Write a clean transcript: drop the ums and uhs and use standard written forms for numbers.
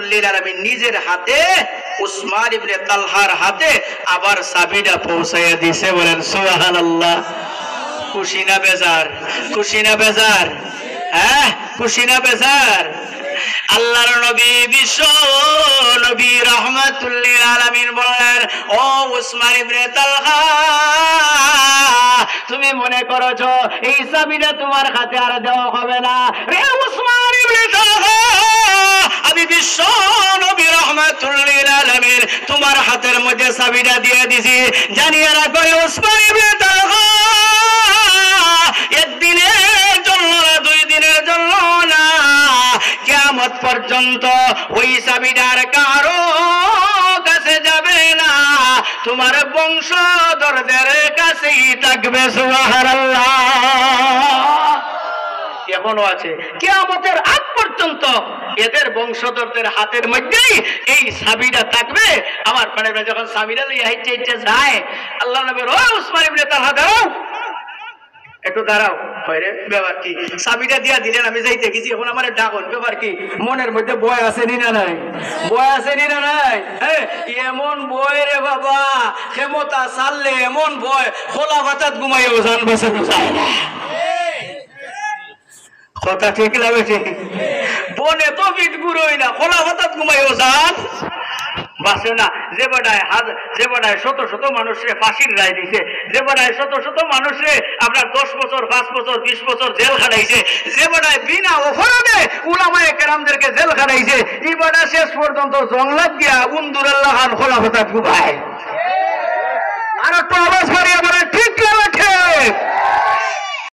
রাহমাতুল লিল আলামিন নিজের হাতে উসমান ইবনে তালহার হাতে আবার চাবিটা পৌঁছাইয়া দিয়েছে। বলেন সুবহানাল্লাহ। খুশি না বেজার? খুশি না বেজার? হ্যাঁ, খুশি না বেজার? আল্লাহর নবী বিশ্ব নবী রাহমাতুল লিল আলামিন বললেন, ও উসমান ইবনে তালহা, তুমি মনে করছো এই চাবিটা তোমার হাতে আর দেওয়া হবে না? রে উসমান ইবনে তালহা, আমি বিশ্ব নবী রাহমাতুল লিল আলামিন তোমার হাতের মধ্যে চাবিটা দিয়ে দিছি। জানিয়ে রাখো উসমান ইবনে তালহা, একদিনের জন্য না, 2 দিনের জন্য না, কিয়ামত পর্যন্ত ওই চাবিটার কারো কাছে যাবে না, তোমার বংশধরদের কাছেই থাকবে। সুবহানাল্লাহ। এখনো আছে, কিয়ামতের আগ পর্যন্ত এদের বংশধরদের হাতের মধ্যেই এই চাবিটা থাকবে। আমার প্রাণেরা যখন চাবিটা লইয়া হেঁটে হেঁটে যায়, আল্লাহ নবী, ও উসমান ইবনে তালহা, দাঁড়াও, একটু দাঁড়াও। হয় রে, ব্যাপার কি? চাবিটা দিয়া দিলেন, আমি যাইতে গেছি, এখন আমার ডাকন, ব্যাপার কি? মনের মধ্যে বয় আছে নি না নাই? বয় আছে নি না নাই? হ্যাঁ, এমন বয় রে বাবা, ক্ষমতা চাললে এমন বয়, খোলা ভাতাত ঘুমাইও জান বসে বুঝায় না। কথা ঠিক লাগে? ঠিক। বনে তো পিঠ গুড়োই না, খোলা ভাতাত ঘুমাইও জান বাসে না। যে বেটায় শত শত মানুষে ফাঁসির রায় দিছে, যে বেটায় শত শত মানুষে আপনার 10 বছর 5 বছর 20 বছর জেল খাটাইছে, যে বেটায় বিনা অপরাধে উলামায়ে কেরামদেরকে জেল খাটাইছে, এই বেটা শেষ পর্যন্ত জংলাত দিয়া উন্দুরাল্লাহ খান খোলা ভাতাত ঘুমায়। আর একটু আওয়াজ বাড়িয়ে বলে ঠিক লাগে?